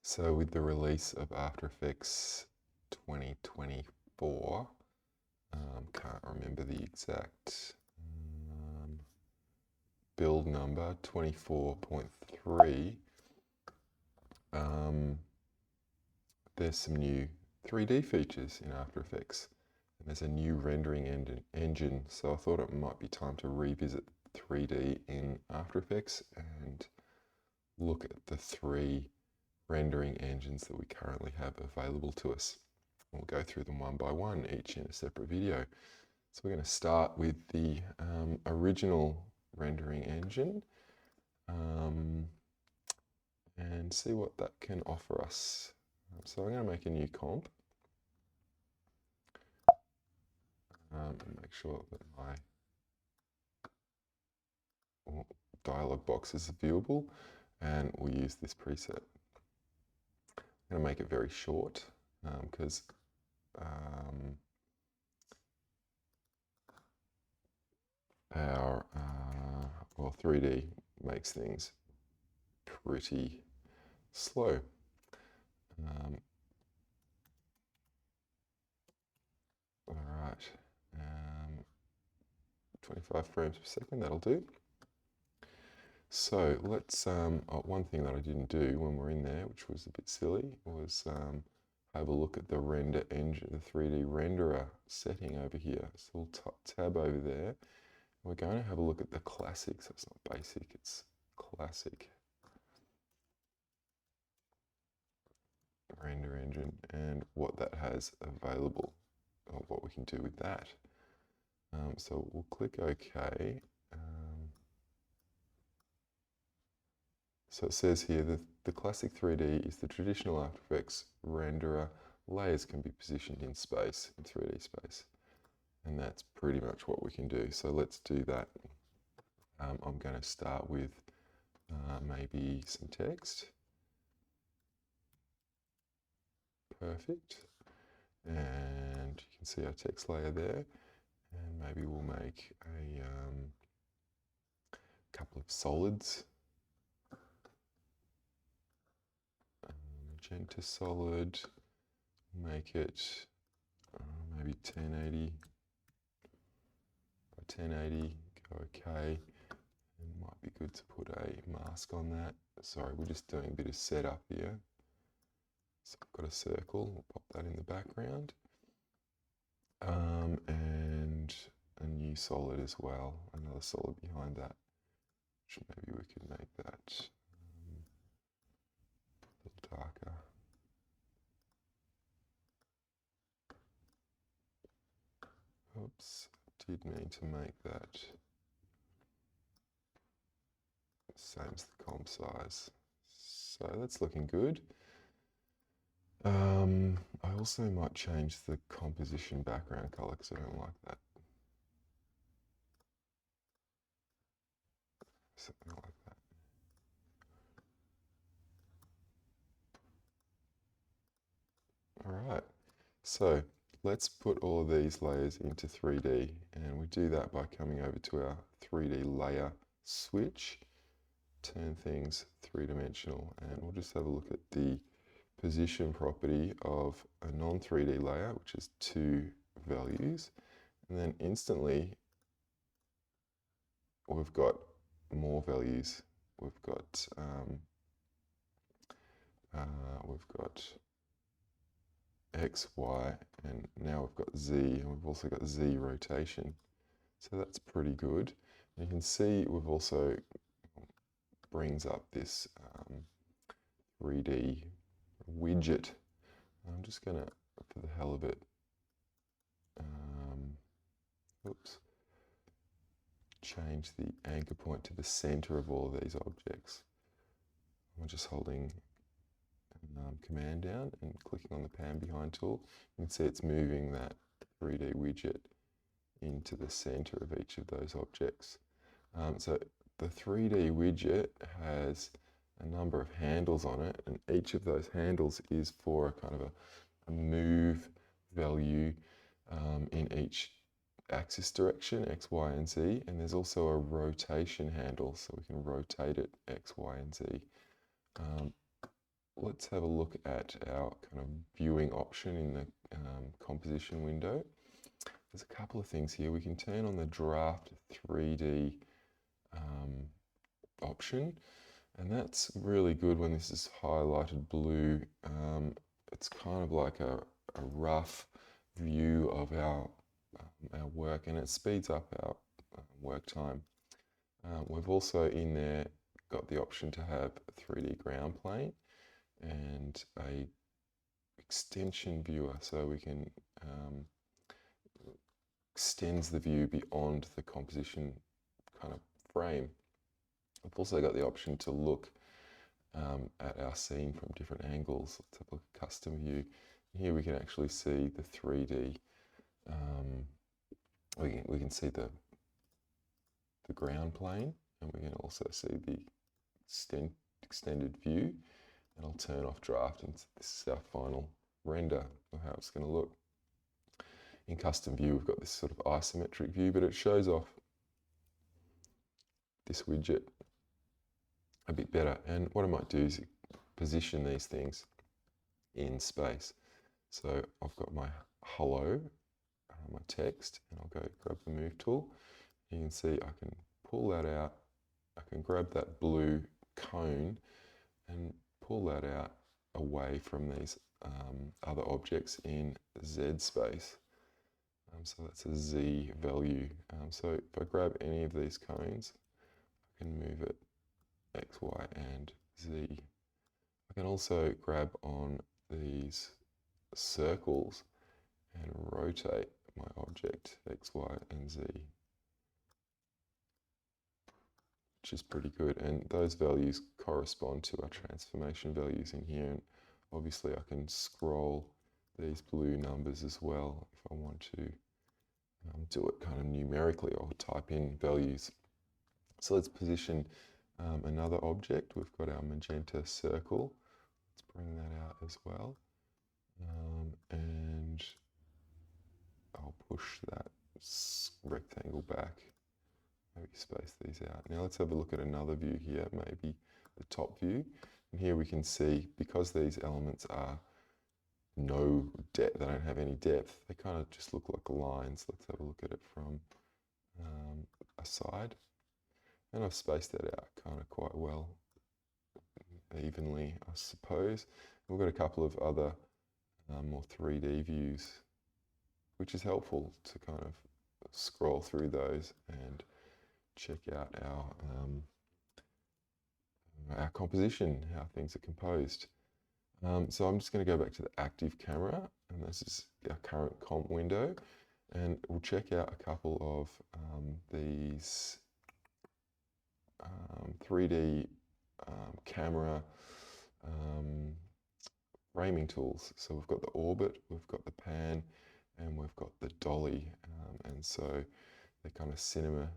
So with the release of After Effects 2024, can't remember the exact build number, 24.3, there's some new 3D features in After Effects. And there's a new rendering engine, so I thought it might be time to revisit 3D in After Effects and look at the three rendering engines that we currently have available to us. We'll go through them one by one, each in a separate video. So we're going to start with the original rendering engine and see what that can offer us. So I'm going to make a new comp and make sure that my dialog box is viewable, and we'll use this preset. I'm going to make it very short because our 3D makes things pretty slow. All right, 25 frames per second, that'll do. So let's, one thing that I didn't do when we're in there, which was a bit silly, was have a look at the render engine, the 3D renderer setting over here. So we'll tab over there. We're going to have a look at the classic, so it's not basic, it's classic render engine and what that has available, or what we can do with that. So we'll click OK. So it says here that the classic 3D is the traditional After Effects renderer. Layers can be positioned in space, in 3D space. And that's pretty much what we can do. So let's do that. I'm going to start with maybe some text. Perfect. And you can see our text layer there. And maybe we'll make a couple of solids. Magenta solid. Make it maybe 1080 by 1080. Go OK. It might be good to put a mask on that. Sorry, we're just doing a bit of setup here. So I've got a circle, we'll pop that in the background. And a new solid as well, another solid behind that, which maybe we could make that a little darker. Oops, did mean to make that same as the comp size. So that's looking good. I also might change the composition background color because I don't like that. Something like that. All right, so let's put all of these layers into 3D, and we do that by coming over to our 3D layer switch, turn things three-dimensional, and we'll just have a look at the position property of a non-3D layer, which is 2 values, and then instantly we've got more values. We've got X, Y, and now we've got Z, and we've also got Z rotation. So that's pretty good. You can see we've also brings up this 3D widget. I'm just gonna, for the hell of it, change the anchor point to the center of all of these objects. I'm just holding command down and clicking on the pan behind tool. You can see it's moving that 3D widget into the center of each of those objects. So the 3D widget has a number of handles on it, and each of those handles is for a kind of a move value in each axis direction, X, Y, and Z, and there's also a rotation handle, so we can rotate it X, Y, and Z. let's have a look at our kind of viewing option in the composition window. There's a couple of things here. We can turn on the draft 3D option, and that's really good when this is highlighted blue. It's kind of like a rough view of our work, and it speeds up our work time. We've also in there got the option to have a 3D ground plane and a extension viewer, so we can extends the view beyond the composition kind of frame. I've also got the option to look at our scene from different angles. Let's have a look at custom view. Here we can actually see the 3D. We can see the ground plane, and we can also see the extended view. And I'll turn off draft, and this is our final render of how it's going to look. In custom view, we've got this sort of isometric view, but it shows off this widget a bit better. And what I might do is position these things in space. So I've got my hello, my text, and I'll go grab the move tool. You can see I can pull that out. I can grab that blue cone and pull that out away from these other objects in Z space. So that's a Z value. So if I grab any of these cones, I can move it X, Y, and Z. I can also grab on these circles and rotate my object X, Y, and Z, which is pretty good. And those values correspond to our transformation values in here. And obviously I can scroll these blue numbers as well if I want to do it kind of numerically or type in values. So let's position another object. We've got our magenta circle. Let's bring that out as well. And I'll push that rectangle back. Maybe space these out. Now let's have a look at another view here, maybe the top view. And here we can see, because these elements are no depth, they don't have any depth, they kind of just look like lines. Let's have a look at it from a side. And I've spaced that out kind of quite well, evenly, I suppose. We've got a couple of other more 3D views, which is helpful to kind of scroll through those and check out our composition, how things are composed. So I'm just going to go back to the active camera, and this is our current comp window, and we'll check out a couple of these 3D camera framing tools. So we've got the orbit, we've got the pan, and we've got the dolly, and so they're kind of cinema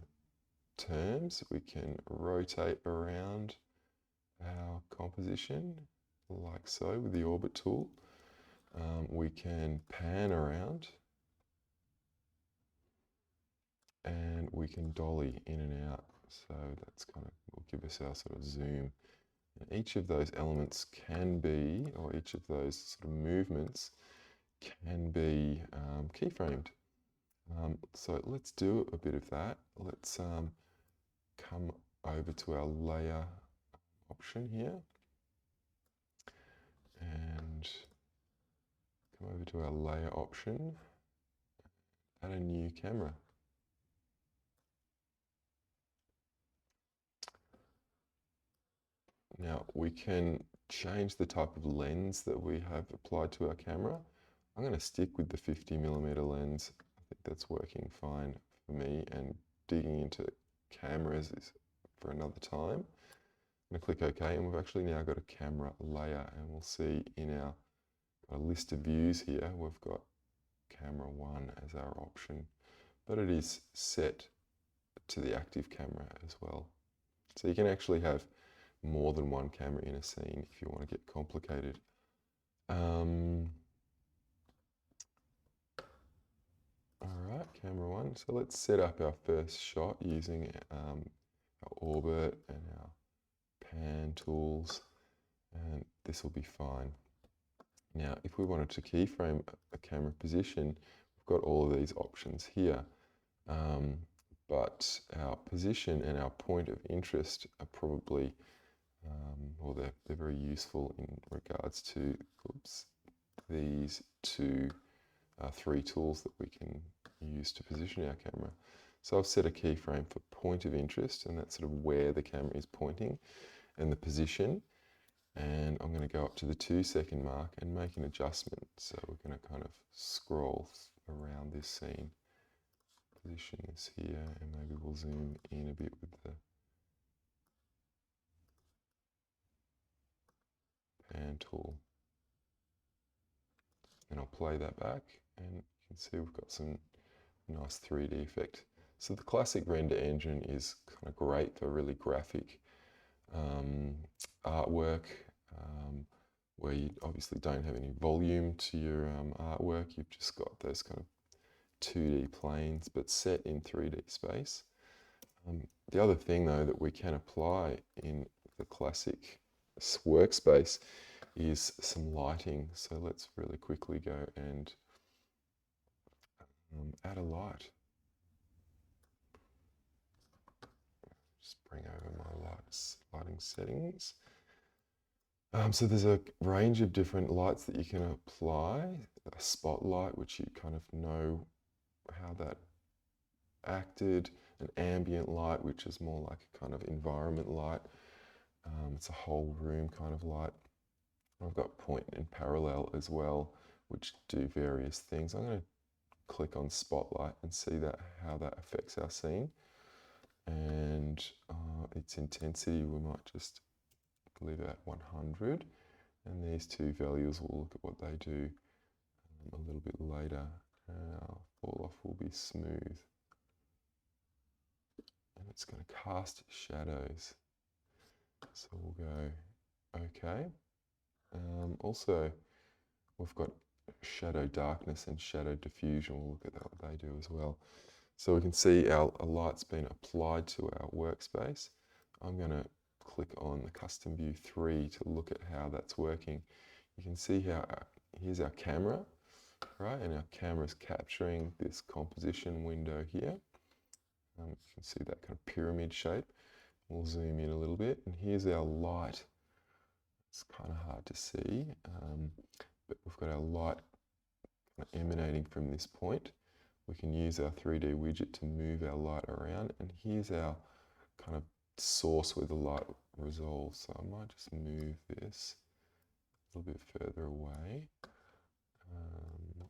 terms. We can rotate around our composition like so with the orbit tool. We can pan around, and we can dolly in and out. So that's kind of, will give us our sort of zoom. And each of those elements can be, or each of those sort of movements can be keyframed. So let's do a bit of that. Let's come over to our layer option here, and come over to our layer option, add a new camera. Now we can change the type of lens that we have applied to our camera. I'm going to stick with the 50mm lens. I think that's working fine for me, and digging into cameras is for another time. I'm going to click OK, and we've actually now got a camera layer, and we'll see in our list of views here, we've got camera 1 as our option, but it is set to the active camera as well. So you can actually have more than one camera in a scene if you want to get complicated. Alright, camera 1. So let's set up our first shot using our orbit and our pan tools. and this will be fine. Now, if we wanted to keyframe a camera position, we've got all of these options here. But our position and our point of interest are probably, well, they're very useful in regards to these three tools that we can use to position our camera. So I've set a keyframe for point of interest, and that's sort of where the camera is pointing, and the position. And I'm going to go up to the 2-second mark and make an adjustment. So we're going to kind of scroll around this scene, position this here, and maybe we'll zoom in a bit with the pan tool. And I'll play that back, and you can see we've got some nice 3D effect. So the classic render engine is kind of great for really graphic artwork, where you obviously don't have any volume to your artwork. You've just got those kind of 2D planes, but set in 3D space. The other thing, though, that we can apply in the classic workspace is some lighting. So let's really quickly go and add a light. Just bring over my lighting settings. So there's a range of different lights that you can apply. A spotlight, which you kind of know how that acted. An ambient light, which is more like a kind of environment light. It's a whole room kind of light. I've got point and parallel as well, which do various things. I'm going to click on spotlight and see how that affects our scene. And its intensity, we might just leave it at 100. And these two values, we'll look at what they do a little bit later. Our fall off will be smooth. And it's going to cast shadows. So we'll go OK. Also, we've got shadow darkness and shadow diffusion. We'll look at what they do as well. So we can see a light's been applied to our workspace. I'm going to click on the custom view 3 to look at how that's working. You can see how here's our camera, right? And our camera's capturing this composition window here. You can see that kind of pyramid shape. We'll zoom in a little bit, and here's our light. It's kind of hard to see, but we've got our light emanating from this point. We can use our 3D widget to move our light around, and here's our kind of source where the light resolves. So I might just move this a little bit further away, and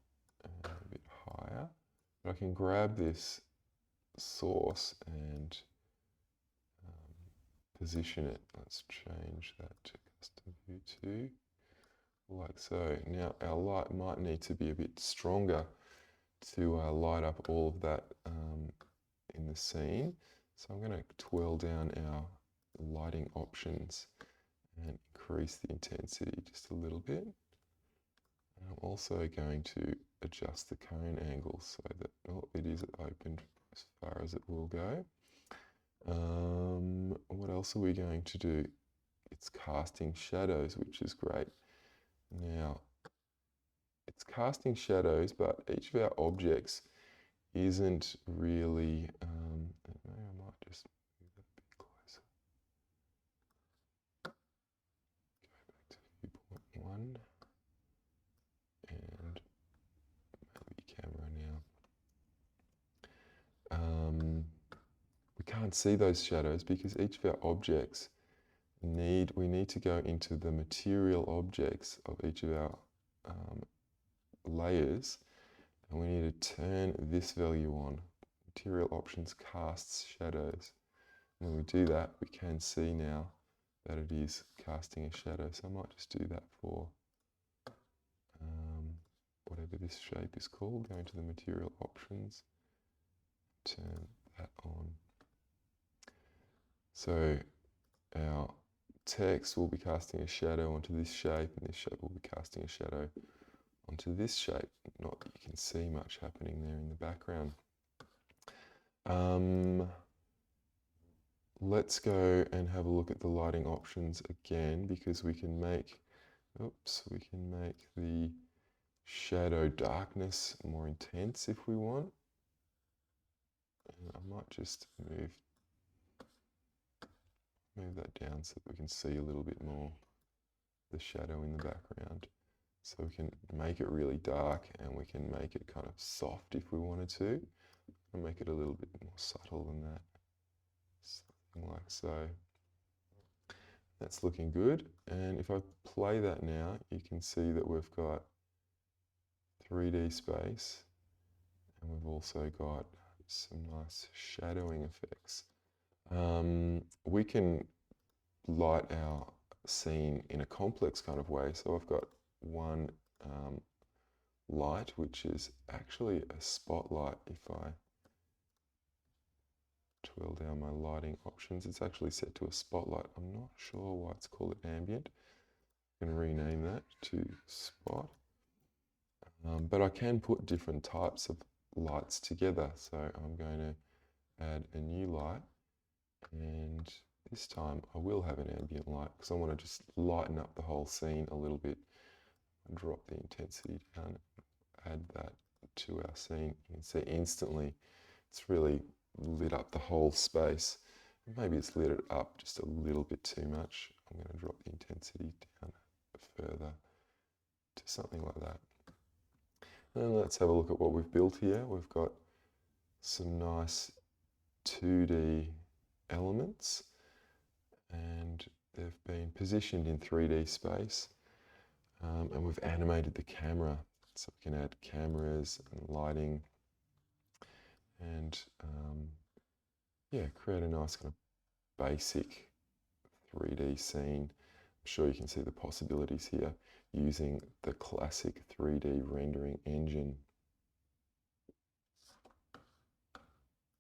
a bit higher. But I can grab this source and position it. Let's change that to custom view 2, like so. Now our light might need to be a bit stronger to light up all of that in the scene. So I'm going to twirl down our lighting options and increase the intensity just a little bit. And I'm also going to adjust the cone angle so that it is opened as far as it will go. What else are we going to do? It's casting shadows, which is great. Now, it's casting shadows, but each of our objects isn't really, maybe I might just move that a bit closer. Go back to viewpoint 1, and maybe camera now. We can't see those shadows because each of our objects we need to go into the material objects of each of our layers, and we need to turn this value on. Material options casts shadows. When we do that, we can see now that it is casting a shadow. So I might just do that for whatever this shape is called. Go into the material options, turn that on. So our text will be casting a shadow onto this shape, and this shape will be casting a shadow onto this shape. Not that you can see much happening there in the background. let's go and have a look at the lighting options again, because we can make, we can make the shadow darkness more intense if we want. And I might just move that down so that we can see a little bit more the shadow in the background. So we can make it really dark, and we can make it kind of soft if we wanted to, and make it a little bit more subtle than that. Something like so. That's looking good. And if I play that now, you can see that we've got 3D space, and we've also got some nice shadowing effects. We can light our scene in a complex kind of way. So I've got one light, which is actually a spotlight. If I twirl down my lighting options, it's actually set to a spotlight. I'm not sure why it's called ambient. I'm going to rename that to spot. But I can put different types of lights together. So I'm going to add a new light, and this time I will have an ambient light because I want to just lighten up the whole scene a little bit. Drop the intensity down, add that to our scene. You can see instantly it's really lit up the whole space. Maybe it's lit it up just a little bit too much. I'm going to drop the intensity down further to something like that. And let's have a look at what we've built here. We've got some nice 2D elements, and they've been positioned in 3D space, and we've animated the camera, so we can add cameras and lighting, and yeah, create a nice kind of basic 3D scene. I'm sure you can see the possibilities here using the classic 3D rendering engine.